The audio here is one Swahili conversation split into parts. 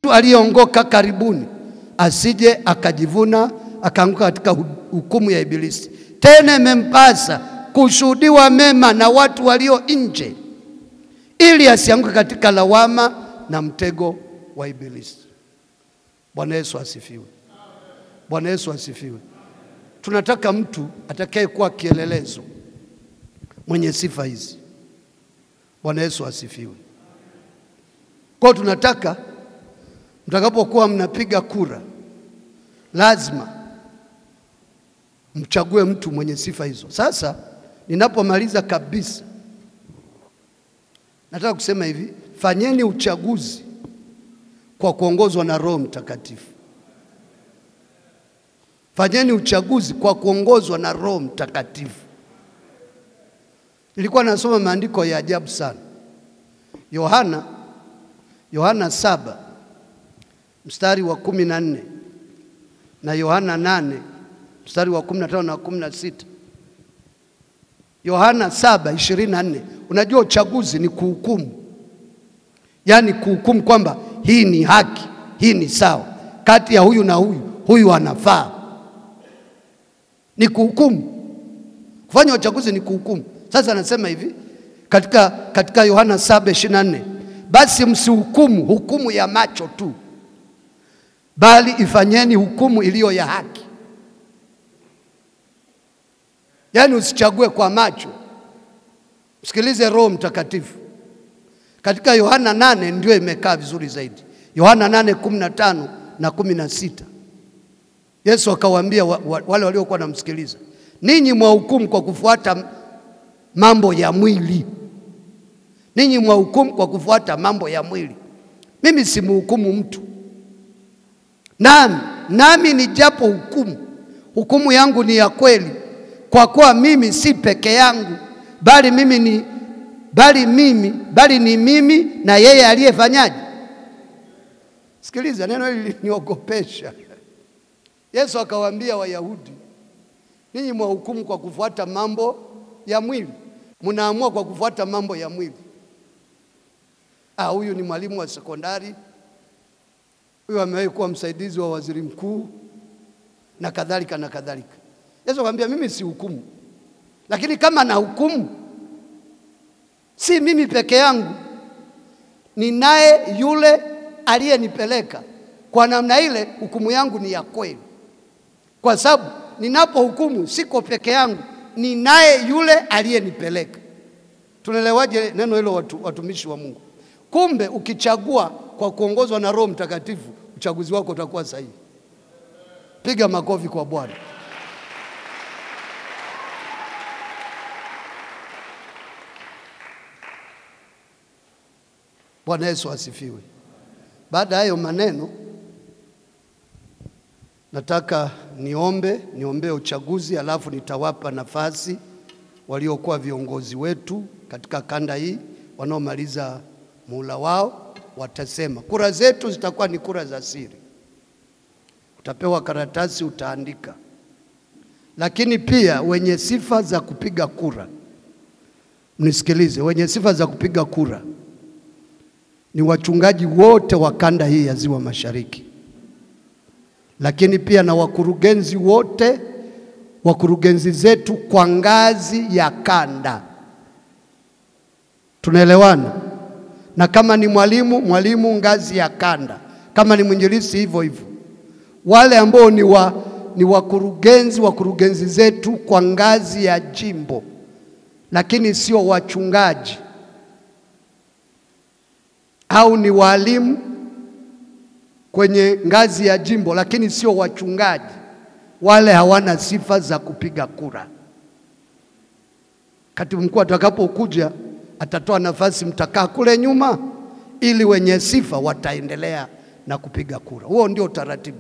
mtu aliyeongoka karibuni asije akajivuna akaanguka katika hukumu ya Ibilisi. Tena imempasa kushuhudiwa mema na watu walio nje, ili asianguke katika lawama na mtego wa Ibilisi. Bwana Yesu asifiwe. Bwana Yesu asifiwe. Tunataka mtu atakaye kuwa kielelezo, mwenye sifa hizi. Bwana Yesu asifiwe. Kwa tunataka mtakapokuwa mnapiga kura, lazima mchague mtu mwenye sifa hizo. Sasa ninapomaliza kabisa, nataka kusema hivi: fanyeni uchaguzi kwa kuongozwa na Roho Mtakatifu. Fanyeni uchaguzi kwa kuongozwa na Roho Mtakatifu. Nilikuwa nasoma maandiko ya ajabu sana. Yohana 7 mstari wa 14 na Yohana 8 mstari wa 15 na 16. Yohana 7:24. Unajua uchaguzi ni kuhukumu. Yaani kuhukumu kwamba hii ni haki, hii ni sawa, kati ya huyu na huyu, huyu anafaa. Ni kuhukumu. Kufanya uchaguzi ni kuhukumu. Sasa anasema hivi katika Yohana 7:24, basi msihukumu hukumu ya macho tu, bali ifanyeni hukumu iliyo ya haki. Yaani usichague kwa macho. Msikilize Roho Mtakatifu. Katika Yohana 8 ndio imekaa vizuri zaidi. Yohana 8:15 na 16. Yesu akawaambia wale waliokuwa wanamsikiliza, ninyi mwahukumu kwa kufuata mambo ya mwili. Ninyi mwahukumu kwa kufuata mambo ya mwili. Mimi simhukumu mtu. Nami nijapo hukumu yangu ni ya kweli, kwa kuwa mimi si peke yangu, bali ni mimi na yeye aliyefanyaje. Sikiliza, neno hili liniogopesha. Yesu akawaambia Wayahudi, ninyi mwahukumu kwa kufuata mambo ya mwili. Mnaamua kwa kufuata mambo ya mwili. Huyu ni mwalimu wa sekondari, huyu amewahi kuwa msaidizi wa waziri mkuu, na kadhalika na kadhalika. Yesu akamwambia, mimi si hukumu. Lakini kama na hukumu, si mimi peke yangu, ninaye yule aliyenipeleka. Kwa namna ile hukumu yangu ni ya kweli, kwa sababu ninapohukumu siko peke yangu, ninaye yule aliyenipeleka. Tunaelewaje neno hilo watumishi wa Mungu? Kumbe ukichagua kwa kuongozwa na Roho Mtakatifu, uchaguzi wako utakuwa sahihi. Piga makofi kwa Bwana. Bwana Yesu asifiwe. Baada ya hayo maneno, nataka niombe uchaguzi, alafu nitawapa nafasi waliokuwa viongozi wetu katika kanda hii wanaomaliza muhula wao, watasema. Kura zetu zitakuwa ni kura za siri. Utapewa karatasi, utaandika. Lakini pia wenye sifa za kupiga kura, mnisikilize, wenye sifa za kupiga kura ni wachungaji wote wa kanda hii ya Ziwa Mashariki, lakini pia na wakurugenzi wote, wakurugenzi zetu kwa ngazi ya kanda. Tunaelewana? Na kama ni mwalimu ngazi ya kanda, kama ni mwinjilisti hivyo hivyo. Wale ambao ni wakurugenzi zetu kwa ngazi ya jimbo, lakini sio wachungaji, au ni walimu kwenye ngazi ya jimbo lakini sio wachungaji, wale hawana sifa za kupiga kura. Katibu mkuu atakapokuja atatoa nafasi, mtakaa kule nyuma, ili wenye sifa wataendelea na kupiga kura. Huo ndio utaratibu,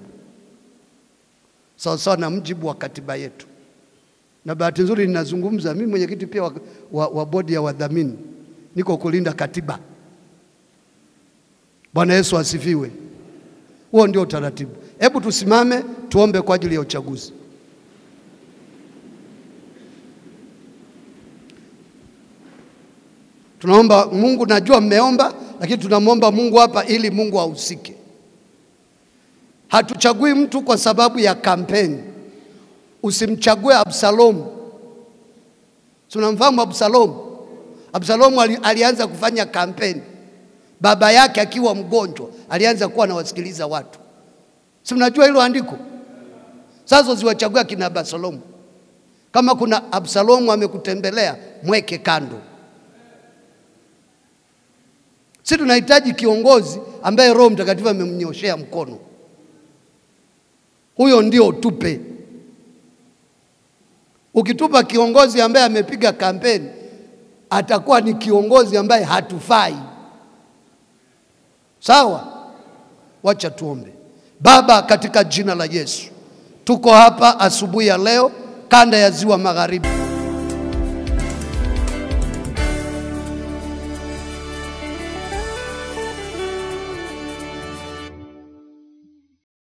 sawa na mjibu wa katiba yetu. Na bahati nzuri ninazungumza mimi mwenyekiti pia wa bodi ya wadhamini, niko kulinda katiba. Bwana Yesu asifiwe. Huo ndio utaratibu. Hebu tusimame tuombe kwa ajili ya uchaguzi. Tunaomba Mungu, najua mmeomba, lakini tunamwomba Mungu hapa ili Mungu ahusike. Hatuchagui mtu kwa sababu ya kampeni. Usimchague Absalom. Tunamfahamu Absalom. Absalom alianza kufanya kampeni. Baba yake akiwa mgonjwa alianza kuwa anawasikiliza watu. Si mnajua hilo andiko? Sasa usiwachague kina Absalom. Kama kuna Absalom amekutembelea, mweke kando. Sisi tunahitaji kiongozi ambaye Roho Mtakatifu amemnyoshea mkono. Huyo ndio tupe. Ukitupa kiongozi ambaye amepiga kampeni, atakuwa ni kiongozi ambaye hatufai. Sawa? Wacha tuombe. Baba, katika jina la Yesu, tuko hapa asubuhi ya leo kanda ya Ziwa Magharibi.